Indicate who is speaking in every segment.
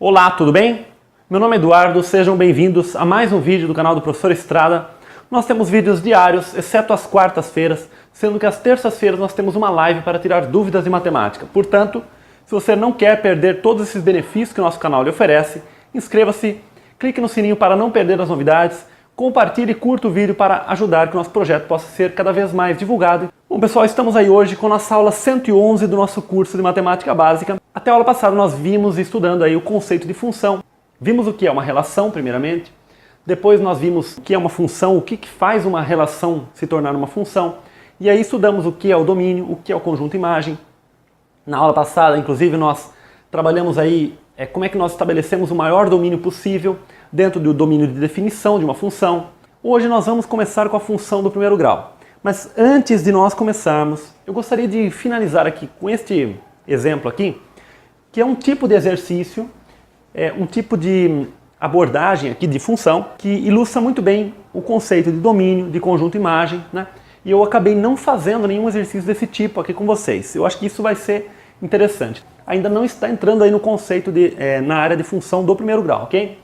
Speaker 1: Olá, tudo bem? Meu nome é Eduardo, sejam bem-vindos a mais um vídeo do canal do Professor Estrada. Nós temos vídeos diários, exceto às quartas-feiras, sendo que às terças-feiras nós temos uma live para tirar dúvidas de matemática. Portanto, se você não quer perder todos esses benefícios que o nosso canal lhe oferece, inscreva-se, clique no sininho para não perder as novidades, compartilhe e curta o vídeo para ajudar que o nosso projeto possa ser cada vez mais divulgado. Bom pessoal, estamos aí hoje com a nossa aula 111 do nosso curso de Matemática Básica. Até a aula passada nós vimos estudando aí o conceito de função. Vimos o que é uma relação, primeiramente. Depois nós vimos o que é uma função, o que faz uma relação se tornar uma função. E aí estudamos o que é o domínio, o que é o conjunto imagem. Na aula passada, inclusive, nós trabalhamos aí como é que nós estabelecemos o maior domínio possível dentro do domínio de definição de uma função. Hoje nós vamos começar com a função do primeiro grau. Mas antes de nós começarmos, eu gostaria de finalizar aqui com este exemplo aqui, que é um tipo de exercício, um tipo de abordagem aqui de função, que ilustra muito bem o conceito de domínio, de conjunto imagem, né? E eu acabei não fazendo nenhum exercício desse tipo aqui com vocês. Eu acho que isso vai ser interessante. Ainda não está entrando aí no conceito na área de função do primeiro grau, ok?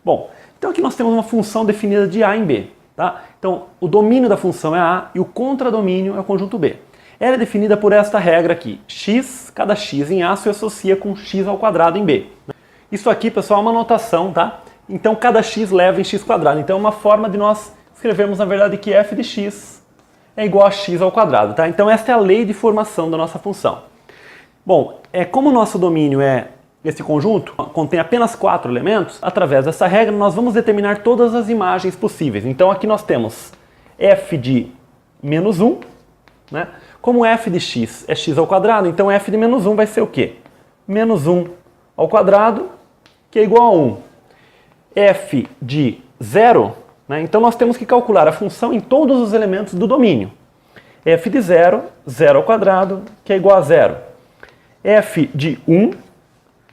Speaker 1: Bom, então aqui nós temos uma função definida de A em B. Tá? Então, o domínio da função é A e o contradomínio é o conjunto B. Ela é definida por esta regra aqui. Cada x em A se associa com x ao quadrado em B. Isso aqui, pessoal, é uma notação, tá? Então, cada x leva em x quadrado. Então, é uma forma de nós escrevermos, na verdade, que f de x é igual a x ao quadrado, tá? Então, esta é a lei de formação da nossa função. Bom, como o nosso domínio esse conjunto contém apenas 4 elementos, através dessa regra nós vamos determinar todas as imagens possíveis. Então aqui nós temos f de menos 1, né? Como f de x é x ao quadrado, então f de menos 1 vai ser o quê? Menos 1 ao quadrado, que é igual a 1. f de 0, né? Então nós temos que calcular a função em todos os elementos do domínio. f de 0, 0 ao quadrado, que é igual a 0. f de 1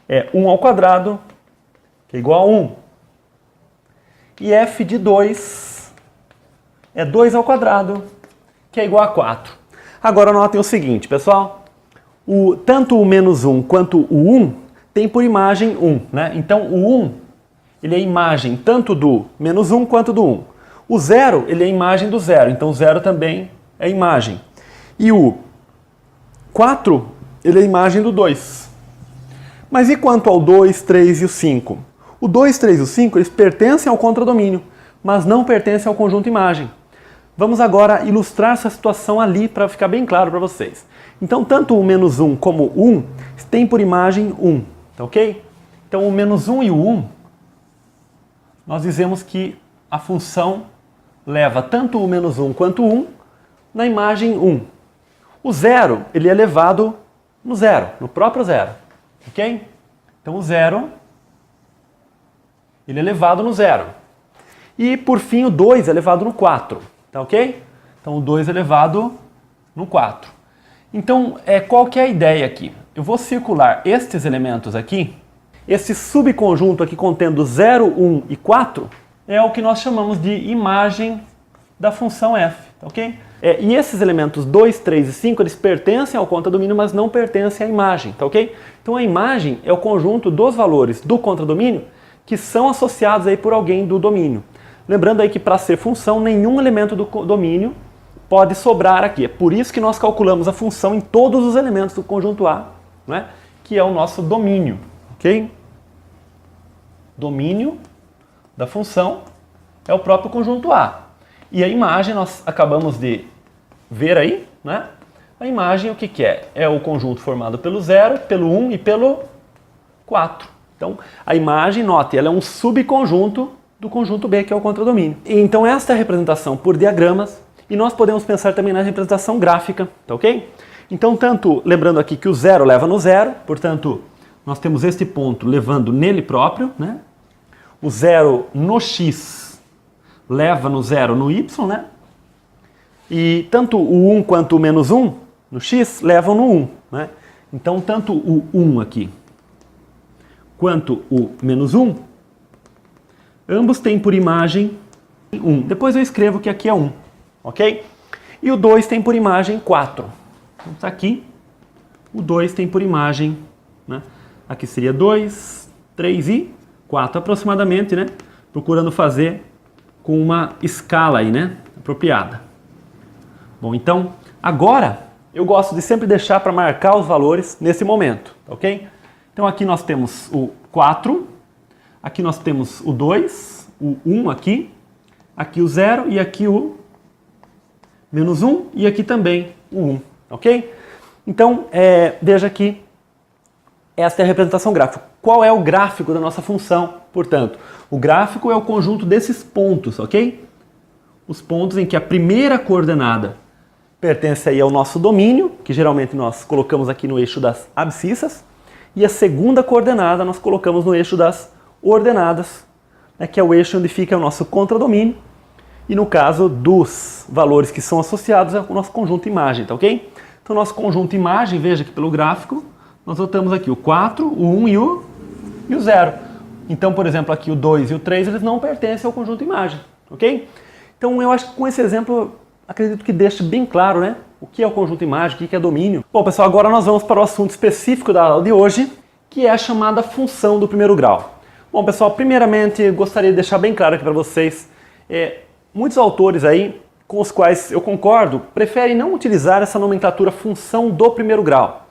Speaker 1: é 1 ao quadrado, que é igual a 1. E f de 2 é 2 ao quadrado, que é igual a 4. Agora notem o seguinte, pessoal. Tanto o menos 1 quanto o 1 tem por imagem 1. Né? Então o 1 ele é imagem tanto do menos 1 quanto do 1. O 0 ele é imagem do 0, então o 0 também é imagem. E o 4 ele é imagem do 2. Mas e quanto ao 2, 3 e o 5? O 2, 3 e o 5 eles pertencem ao contradomínio, mas não pertencem ao conjunto imagem. Vamos agora ilustrar essa situação ali para ficar bem claro para vocês. Então, tanto o menos 1 como o 1 têm por imagem 1, tá ok? Então, o menos 1 e o 1, nós dizemos que a função leva tanto o menos 1 quanto o 1 na imagem 1. O 0, ele é levado no 0, no próprio 0. Ok? Então o 0, ele é levado no 0. E por fim o 2 é levado no 4. Tá ok? Então o 2 é levado no 4. Então qual que é a ideia aqui? Eu vou circular estes elementos aqui, esse subconjunto aqui contendo 0, 1 e 4, é o que nós chamamos de imagem da função f. Tá ok? E esses elementos 2, 3 e 5, eles pertencem ao contradomínio, mas não pertencem à imagem, tá ok? Então a imagem é o conjunto dos valores do contradomínio que são associados aí por alguém do domínio. Lembrando aí que para ser função, nenhum elemento do domínio pode sobrar aqui. É por isso que nós calculamos a função em todos os elementos do conjunto A, né? Que é o nosso domínio, ok? Domínio da função é o próprio conjunto A. E a imagem nós acabamos de ver aí, né? A imagem o que é? É o conjunto formado pelo 0, pelo 1 e pelo 4. Então, a imagem, note, ela é um subconjunto do conjunto B, que é o contradomínio. E, então, esta é a representação por diagramas, e nós podemos pensar também na representação gráfica, tá ok? Então, lembrando aqui que o 0 leva no 0, portanto, nós temos este ponto levando nele próprio, né? O 0 no x leva no 0 no y, né? E tanto o 1 quanto o menos 1 no x levam no 1, né? Então, tanto o 1 aqui quanto o menos 1, ambos têm por imagem 1. Depois eu escrevo que aqui é 1, ok? E o 2 tem por imagem 4. Então, aqui, o 2 tem por imagem, né? Aqui seria 2, 3 e 4 aproximadamente, né? Procurando fazer com uma escala aí, né? Apropriada. Bom, então, agora eu gosto de sempre deixar para marcar os valores nesse momento, ok? Então aqui nós temos o 4, aqui nós temos o 2, o 1 aqui o 0 e aqui o menos 1 e aqui também o 1, ok? Então, veja que esta é a representação gráfica. Qual é o gráfico da nossa função? Portanto, o gráfico é o conjunto desses pontos, ok? Os pontos em que a primeira coordenada pertence aí ao nosso domínio, que geralmente nós colocamos aqui no eixo das abscissas, e a segunda coordenada nós colocamos no eixo das ordenadas, né, que é o eixo onde fica o nosso contradomínio, e no caso dos valores que são associados ao nosso conjunto imagem, tá ok? Então, nosso conjunto imagem, veja que pelo gráfico, nós notamos aqui o 4, o 1 e o 0. Então, por exemplo, aqui o 2 e o 3, eles não pertencem ao conjunto imagem, ok? Então, eu acho que com esse exemplo, acredito que deixe bem claro, né? O que é o conjunto imagem, o que é domínio. Bom, pessoal, agora nós vamos para o assunto específico da aula de hoje, que é a chamada função do primeiro grau. Bom, pessoal, primeiramente, gostaria de deixar bem claro aqui para vocês, muitos autores aí, com os quais eu concordo, preferem não utilizar essa nomenclatura função do primeiro grau.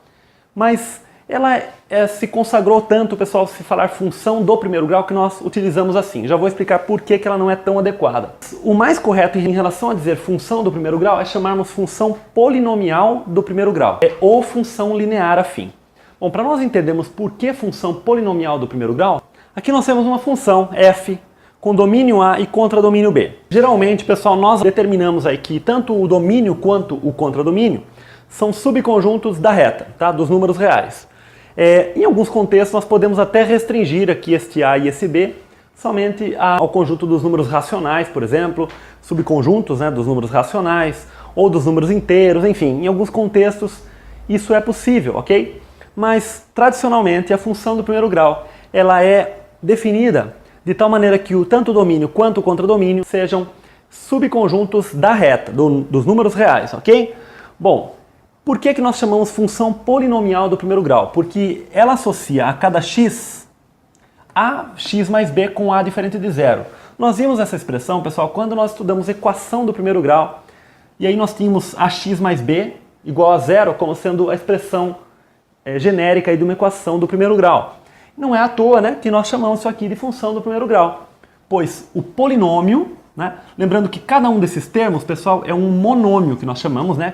Speaker 1: Mas ela se consagrou tanto, pessoal, se falar função do primeiro grau, que nós utilizamos assim. Já vou explicar por que ela não é tão adequada. O mais correto em relação a dizer função do primeiro grau é chamarmos função polinomial do primeiro grau, ou função linear afim. Bom, para nós entendermos por que função polinomial do primeiro grau, aqui nós temos uma função f com domínio A e contradomínio B. Geralmente, pessoal, nós determinamos aí que tanto o domínio quanto o contradomínio são subconjuntos da reta, tá? Dos números reais. Em alguns contextos, nós podemos até restringir aqui este A e esse B somente ao conjunto dos números racionais, por exemplo, subconjuntos, né, dos números racionais ou dos números inteiros, enfim, em alguns contextos isso é possível, ok? Mas, tradicionalmente, a função do primeiro grau ela é definida de tal maneira que tanto o domínio quanto o contradomínio sejam subconjuntos da reta, dos números reais, ok? Bom, por que nós chamamos função polinomial do primeiro grau? Porque ela associa a cada x a x mais b com a diferente de zero. Nós vimos essa expressão, pessoal, quando nós estudamos equação do primeiro grau, e aí nós tínhamos ax mais b igual a zero como sendo a expressão genérica aí de uma equação do primeiro grau. Não é à toa, né, que nós chamamos isso aqui de função do primeiro grau, pois o polinômio, né, lembrando que cada um desses termos, pessoal, é um monômio que nós chamamos, né?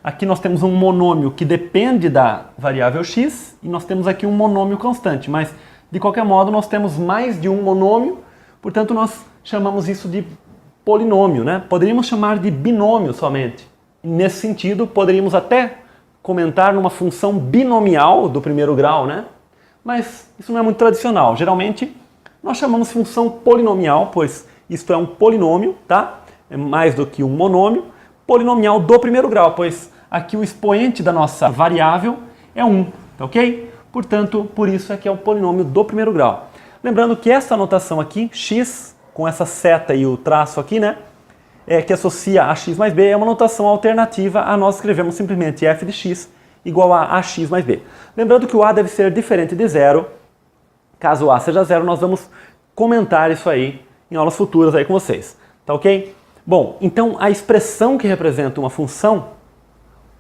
Speaker 1: Aqui nós temos um monômio que depende da variável x e nós temos aqui um monômio constante, mas de qualquer modo nós temos mais de um monômio, portanto nós chamamos isso de polinômio, né? Poderíamos chamar de binômio somente. Nesse sentido, poderíamos até comentar numa função binomial do primeiro grau, né? Mas isso não é muito tradicional. Geralmente, nós chamamos função polinomial, pois isto é um polinômio, tá? É mais do que um monômio. Polinomial do primeiro grau, pois aqui o expoente da nossa variável é 1, tá ok? Portanto, por isso é que é o polinômio do primeiro grau. Lembrando que essa anotação aqui, x, com essa seta e o traço aqui, né? Que associa a x mais b, é uma notação alternativa a nós escrevemos simplesmente f de x igual a ax mais b. Lembrando que o a deve ser diferente de zero. Caso o a seja zero, nós vamos comentar isso aí em aulas futuras aí com vocês. Tá ok? Bom, então a expressão que representa uma função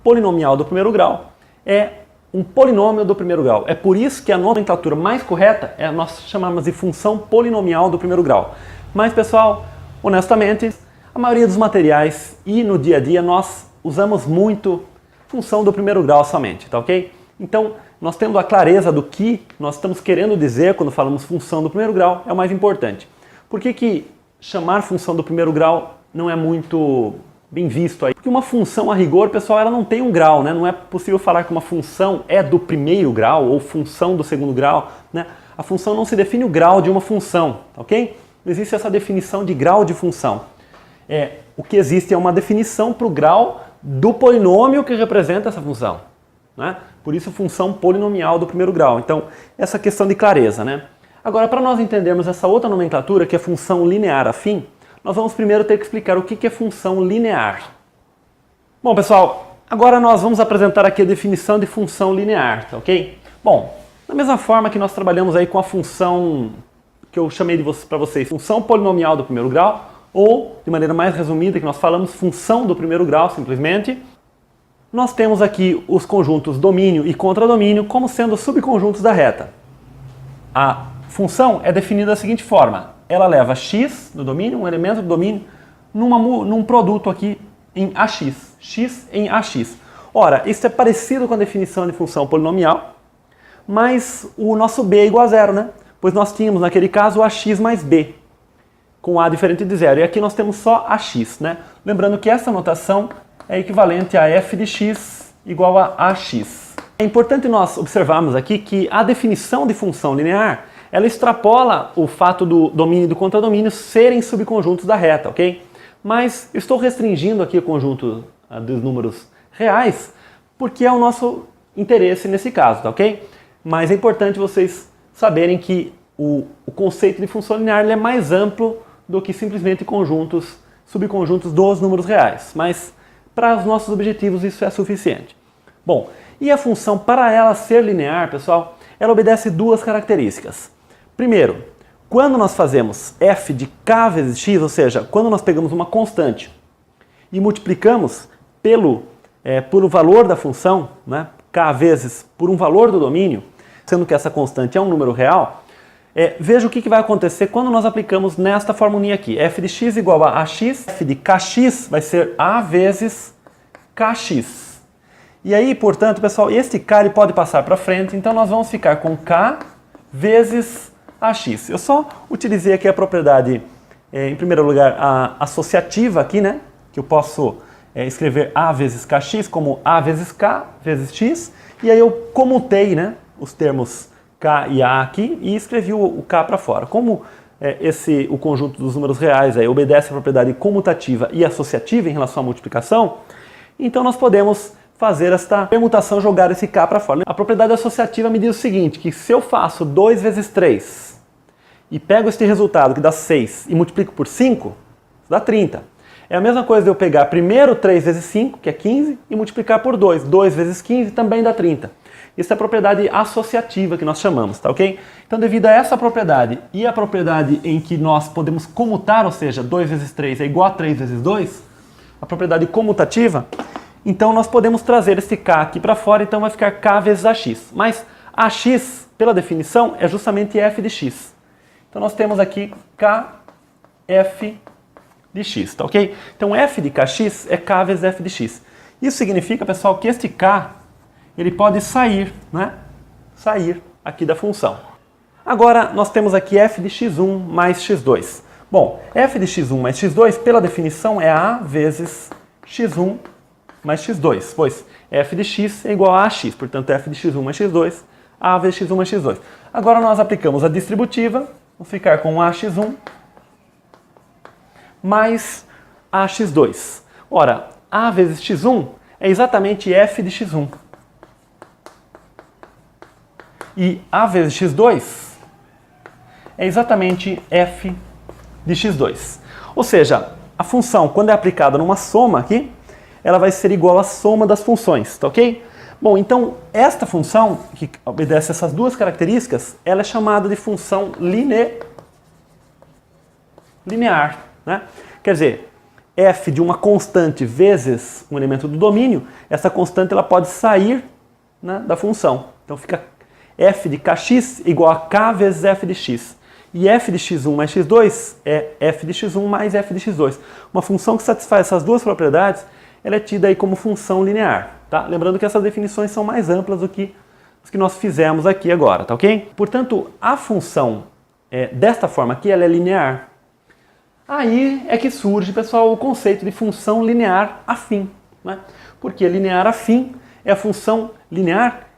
Speaker 1: polinomial do primeiro grau é um polinômio do primeiro grau. É por isso que a nomenclatura mais correta é nós chamamos de função polinomial do primeiro grau. Mas, pessoal, honestamente, a maioria dos materiais e no dia a dia nós usamos muito função do primeiro grau somente, tá ok? Então, nós tendo a clareza do que nós estamos querendo dizer quando falamos função do primeiro grau é o mais importante. Por que chamar função do primeiro grau não é muito bem visto aí? Porque uma função a rigor, pessoal, ela não tem um grau, né? Não é possível falar que uma função é do primeiro grau ou função do segundo grau, né? A função não se define o grau de uma função, tá ok? Não existe essa definição de grau de função. O que existe é uma definição para o grau do polinômio que representa essa função, né? Por isso, função polinomial do primeiro grau. Então, essa questão de clareza, né? Agora, para nós entendermos essa outra nomenclatura, que é função linear afim, nós vamos primeiro ter que explicar o que é função linear. Bom, pessoal, agora nós vamos apresentar aqui a definição de função linear, tá ok? Bom, Da mesma forma que nós trabalhamos aí com a função que eu chamei para vocês, função polinomial do primeiro grau, ou, de maneira mais resumida, que nós falamos função do primeiro grau, simplesmente, nós temos aqui os conjuntos domínio e contradomínio como sendo subconjuntos da reta. A função é definida da seguinte forma: ela leva x no domínio, um elemento do domínio, num produto aqui em AX, x em AX. Ora, isso é parecido com a definição de função polinomial, mas o nosso b é igual a zero, né? Pois nós tínhamos, naquele caso, ax mais b, com a diferente de zero. E aqui nós temos só ax, né? Lembrando que essa notação é equivalente a f de x igual a ax. É importante nós observarmos aqui que a definição de função linear, ela extrapola o fato do domínio e do contradomínio serem subconjuntos da reta, ok? Mas eu estou restringindo aqui o conjunto dos números reais, porque é o nosso interesse nesse caso, tá ok? Mas é importante vocês saberem que o conceito de função linear ele é mais amplo do que simplesmente subconjuntos dos números reais. Mas para os nossos objetivos isso é suficiente. Bom, e a função, para ela ser linear, pessoal, ela obedece duas características. Primeiro, quando nós fazemos f de k vezes x, ou seja, quando nós pegamos uma constante e multiplicamos por o valor da função, né, k vezes por um valor do domínio, sendo que essa constante é um número real, veja o que vai acontecer quando nós aplicamos nesta formulinha aqui. F de x igual a ax, f de kx vai ser a vezes kx. E aí, portanto, pessoal, este k ele pode passar para frente, então nós vamos ficar com k vezes ax. Eu só utilizei aqui a propriedade, em primeiro lugar, a associativa aqui, né? Que eu posso escrever a vezes kx como a vezes k vezes x, e aí eu comutei, né, os termos k e a aqui e escrevi o k para fora. Como o conjunto dos números reais obedece a propriedade comutativa e associativa em relação à multiplicação, então nós podemos fazer esta permutação, jogar esse k para fora. A propriedade associativa me diz o seguinte, que se eu faço 2 vezes 3 e pego este resultado que dá 6 e multiplico por 5, dá 30. É a mesma coisa de eu pegar primeiro 3 vezes 5, que é 15, e multiplicar por 2. 2 vezes 15 também dá 30. Isso é a propriedade associativa que nós chamamos, tá ok? Então, devido a essa propriedade e a propriedade em que nós podemos comutar, ou seja, 2 vezes 3 é igual a 3 vezes 2, a propriedade comutativa, então nós podemos trazer esse k aqui para fora, então vai ficar k vezes ax. Mas ax, pela definição, é justamente f de x. Então nós temos aqui kf de x, tá ok? Então f de kx é k vezes f de x. Isso significa, pessoal, que este k ele pode sair, né? Sair aqui da função. Agora nós temos aqui f de x1 mais x2. Bom, f de x1 mais x2, pela definição, é a vezes x1 mais x2, pois f de x é igual a ax, portanto f de x1 mais x2, a vezes x1 mais x2. Agora nós aplicamos a distributiva, vamos ficar com ax1 mais ax2. Ora, a vezes x1 é exatamente f de x1. E a vezes x2 é exatamente f de x2. Ou seja, a função, quando é aplicada numa soma aqui, ela vai ser igual à soma das funções, tá ok? Bom, então, esta função, que obedece essas duas características, ela é chamada de função linear, né? Quer dizer, f de uma constante vezes um elemento do domínio, essa constante ela pode sair, né, da função. Então fica f de kx igual a k vezes f de x. E f de x1 mais x2 é f de x1 mais f de x2. Uma função que satisfaz essas duas propriedades, ela é tida aí como função linear, tá? Lembrando que essas definições são mais amplas do que as que nós fizemos aqui agora, tá ok? Portanto, a função desta forma aqui, ela é linear. Aí é que surge, pessoal, o conceito de função linear afim, né? Porque linear afim é a função linear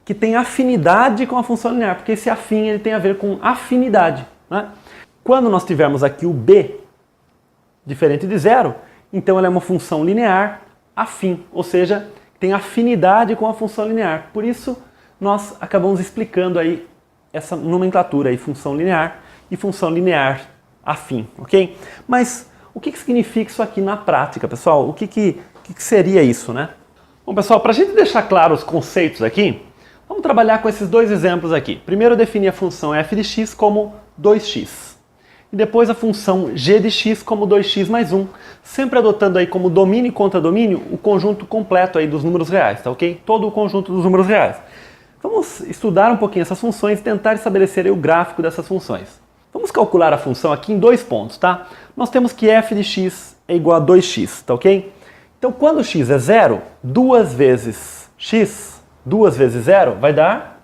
Speaker 1: que tem afinidade com a função linear, porque esse afim ele tem a ver com afinidade, né? Quando nós tivermos aqui o b diferente de zero, então ela é uma função linear afim, ou seja, tem afinidade com a função linear. Por isso, nós acabamos explicando aí essa nomenclatura aí, função linear e função linear afim, ok? Mas o que significa isso aqui na prática, pessoal? O que seria isso, né? Bom, pessoal, para a gente deixar claro os conceitos aqui, Vamos trabalhar com esses dois exemplos aqui. Primeiro eu defini a função f de x como 2x. E depois a função g de x como 2x mais 1, sempre adotando aí como domínio e contradomínio o conjunto completo aí dos números reais, tá ok? Todo o conjunto dos números reais. Vamos estudar um pouquinho essas funções e tentar estabelecer aí o gráfico dessas funções. Vamos calcular a função aqui em 2 pontos, tá? Nós temos que f de x é igual a 2x, tá ok? Então quando x é 0, 2 vezes x, 2 vezes 0 vai dar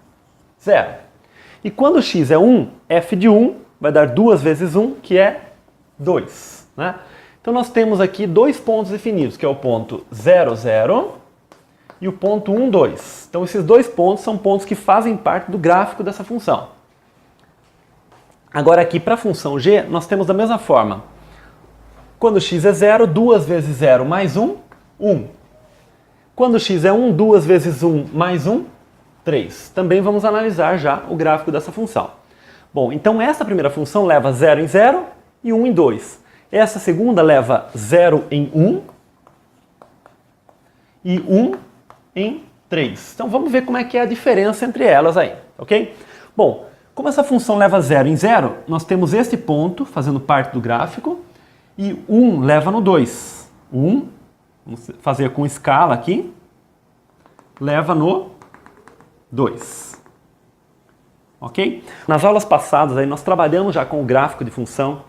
Speaker 1: 0. E quando x é 1, f de 1 vai dar 2 vezes 1, que é 2. Né? Então nós temos aqui 2 pontos definidos, que é o ponto 0, 0 e o ponto 1, 2. Então esses 2 pontos são pontos que fazem parte do gráfico dessa função. Agora aqui para a função g, nós temos da mesma forma. Quando x é 0, 2 vezes 0 mais 1, 1. Quando x é 1, 2 vezes 1 mais 1, 3. Também vamos analisar já o gráfico dessa função. Bom, então essa primeira função leva 0 em 0 e 1 em 2. Essa segunda leva 0 em 1 e 1 em 3. Então vamos ver como é que é a diferença entre elas aí, ok? Bom, como essa função leva 0 em 0, nós temos este ponto fazendo parte do gráfico e 1 leva no 2. 1, vamos fazer com escala aqui, leva no 2. Ok? Nas aulas passadas aí nós trabalhamos já com o gráfico de função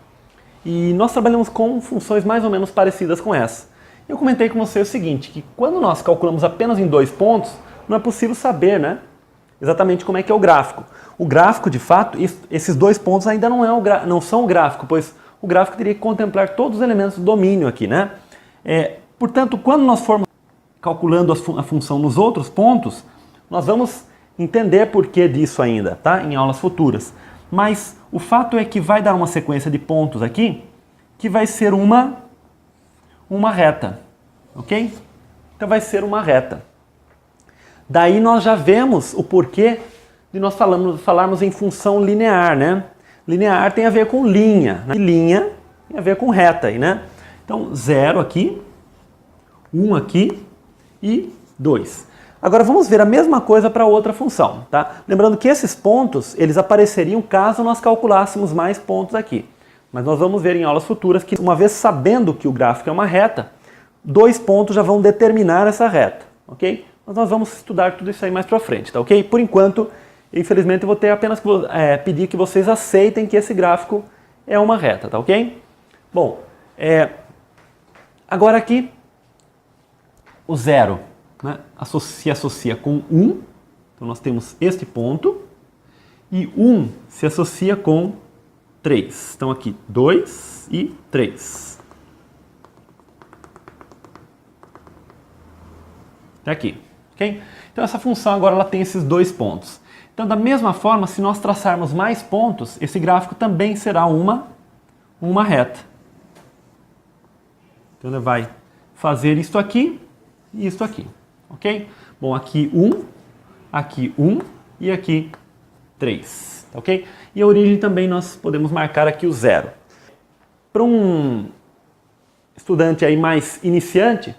Speaker 1: e nós trabalhamos com funções mais ou menos parecidas com essa. Eu comentei com você o seguinte, que quando nós calculamos apenas em 2 pontos, não é possível saber, né, exatamente como é que é o gráfico. O gráfico, de fato, esses 2 pontos ainda não são o gráfico, pois o gráfico teria que contemplar todos os elementos do domínio aqui, né? Portanto, quando nós formos calculando a função nos outros pontos, nós vamos entender por que disso ainda, tá? Em aulas futuras. Mas o fato é que vai dar uma sequência de pontos aqui que vai ser uma reta, ok? Então vai ser uma reta. Daí nós já vemos o porquê de nós falarmos em função linear, né? Linear tem a ver com linha, né? E linha tem a ver com reta aí, né? Então 0 aqui, 1 aqui e 2. Agora vamos ver a mesma coisa para outra função, tá? Lembrando que esses pontos, eles apareceriam caso nós calculássemos mais pontos aqui. Mas nós vamos ver em aulas futuras que, uma vez sabendo que o gráfico é uma reta, 2 pontos já vão determinar essa reta, ok? Mas nós vamos estudar tudo isso aí mais para frente, tá ok? Por enquanto, infelizmente, eu vou ter apenas que pedir que vocês aceitem que esse gráfico é uma reta, tá ok? Bom, agora aqui, o 0. Né, se associa com 1, então nós temos este ponto, e 1 se associa com 3. Então aqui 2 e 3. Até aqui, ok? Então essa função agora ela tem esses 2 pontos. Então da mesma forma, se nós traçarmos mais pontos, esse gráfico também será uma reta. Então ele vai fazer isto aqui e isto aqui. Ok? Bom, aqui 1 e aqui 3, ok? E a origem também nós podemos marcar aqui o 0. Para um estudante aí mais iniciante,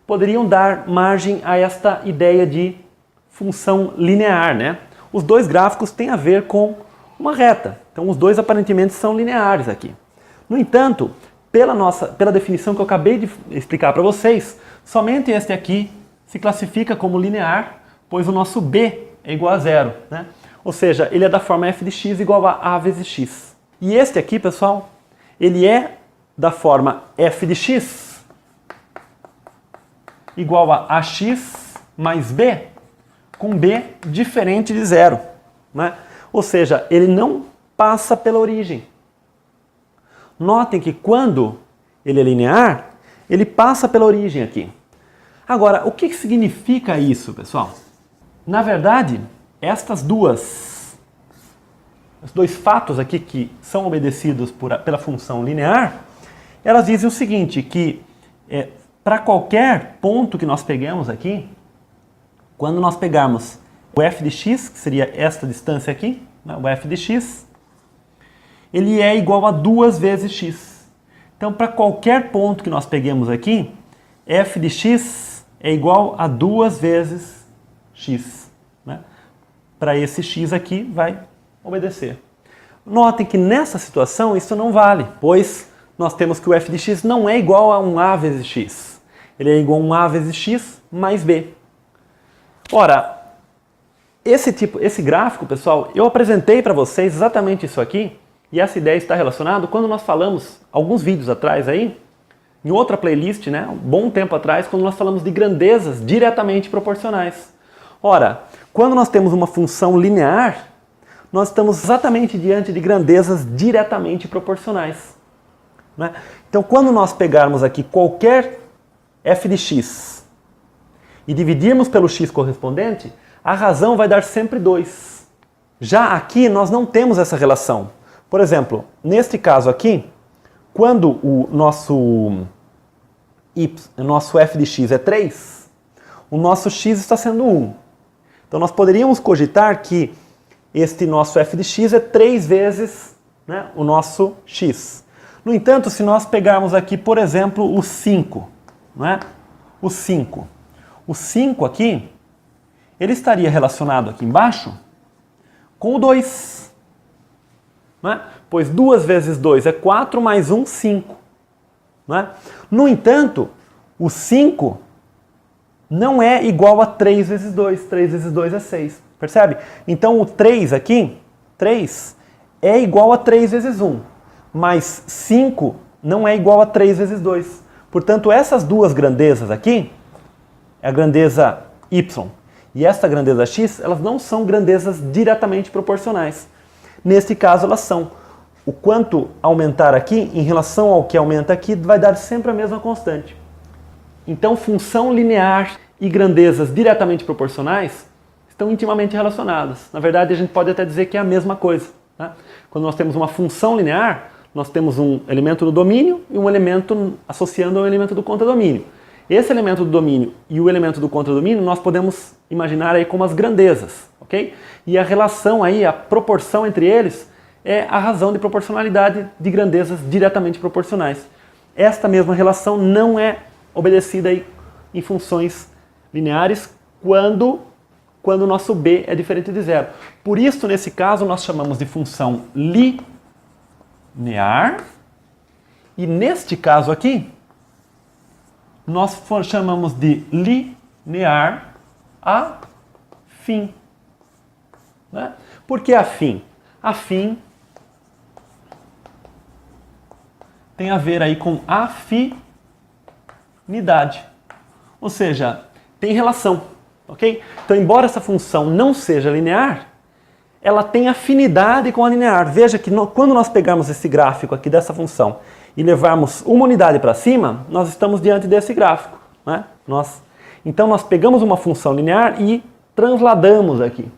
Speaker 1: poderiam dar margem a esta ideia de função linear, né? Os dois gráficos têm a ver com uma reta, então os dois aparentemente são lineares aqui. No entanto, pela definição que eu acabei de explicar para vocês, somente este aqui se classifica como linear, pois o nosso b é igual a 0, né? Ou seja, ele é da forma f de x igual a a vezes x. E este aqui, pessoal, ele é da forma f de x igual a ax mais b, com b diferente de 0, né? Ou seja, ele não passa pela origem. Notem que quando ele é linear, ele passa pela origem aqui. Agora, o que significa isso, pessoal? Na verdade, esses dois fatos aqui que são obedecidos pela função linear, elas dizem o seguinte, que para qualquer ponto que nós peguemos aqui, quando nós pegarmos o f de x, que seria esta distância aqui, né, o f de x, ele é igual a 2 vezes x. Então, para qualquer ponto que nós peguemos aqui, f de x é igual a 2 vezes x. Né? para esse x aqui vai obedecer. Notem que nessa situação isso não vale, pois nós temos que o f de x não é igual a um a vezes x. Ele é igual a um a vezes x mais b. Ora, esse gráfico, pessoal, eu apresentei para vocês exatamente isso aqui, e essa ideia está relacionada quando nós falamos, alguns vídeos atrás aí, em outra playlist, né, um bom tempo atrás, quando nós falamos de grandezas diretamente proporcionais. Ora, quando nós temos uma função linear, nós estamos exatamente diante de grandezas diretamente proporcionais. Né? Então, quando nós pegarmos aqui qualquer f de x e dividirmos pelo x correspondente, a razão vai dar sempre 2. Já aqui nós não temos essa relação. Por exemplo, neste caso aqui, quando o nosso f de x é 3, o nosso x está sendo 1. Então nós poderíamos cogitar que este nosso f de x é 3 vezes, né, o nosso x. No entanto, se nós pegarmos aqui, por exemplo, o 5, né, o 5 aqui, ele estaria relacionado aqui embaixo com o 2. Né? Pois 2 vezes 2 é 4, mais 1, 5. Né? No entanto, o 5 não é igual a 3 vezes 2. 3 vezes 2 é 6. Percebe? Então o 3 aqui, 3, é igual a 3 vezes 1. Mas 5 não é igual a 3 vezes 2. Portanto, essas duas grandezas aqui, a grandeza y e esta grandeza x, elas não são grandezas diretamente proporcionais. Neste caso, elas são. O quanto aumentar aqui, em relação ao que aumenta aqui, vai dar sempre a mesma constante. Então, função linear e grandezas diretamente proporcionais estão intimamente relacionadas. Na verdade, a gente pode até dizer que é a mesma coisa. Né? Quando nós temos uma função linear, nós temos um elemento do domínio e um elemento associando ao elemento do contradomínio. Esse elemento do domínio e o elemento do contradomínio nós podemos imaginar aí como as grandezas, ok? E a relação aí, a proporção entre eles é a razão de proporcionalidade de grandezas diretamente proporcionais. Esta mesma relação não é obedecida aí em funções lineares quando o nosso b é diferente de zero. Por isso, nesse caso, nós chamamos de função linear e neste caso aqui, nós chamamos de linear afim. Né? Por que afim? Afim tem a ver aí com afinidade. Ou seja, tem relação. Ok? Então, embora essa função não seja linear, ela tem afinidade com a linear. Veja que quando nós pegarmos esse gráfico aqui dessa função e levarmos uma unidade para cima, nós estamos diante desse gráfico. Né? Então nós pegamos uma função linear e transladamos aqui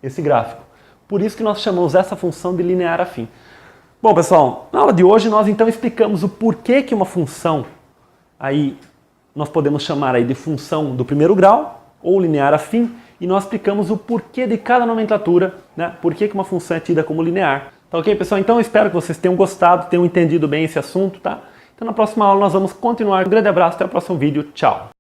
Speaker 1: esse gráfico. Por isso que nós chamamos essa função de linear afim. Bom, pessoal, na aula de hoje nós então explicamos o porquê que uma função aí nós podemos chamar aí de função do primeiro grau ou linear afim, e nós explicamos o porquê de cada nomenclatura, né? Por que uma função é tida como linear. Tá ok, pessoal? Então eu espero que vocês tenham gostado, tenham entendido bem esse assunto, tá? Então na próxima aula nós vamos continuar. Um grande abraço, até o próximo vídeo. Tchau!